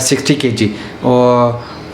60 kg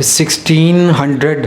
1600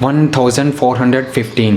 1415۔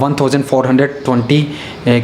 1420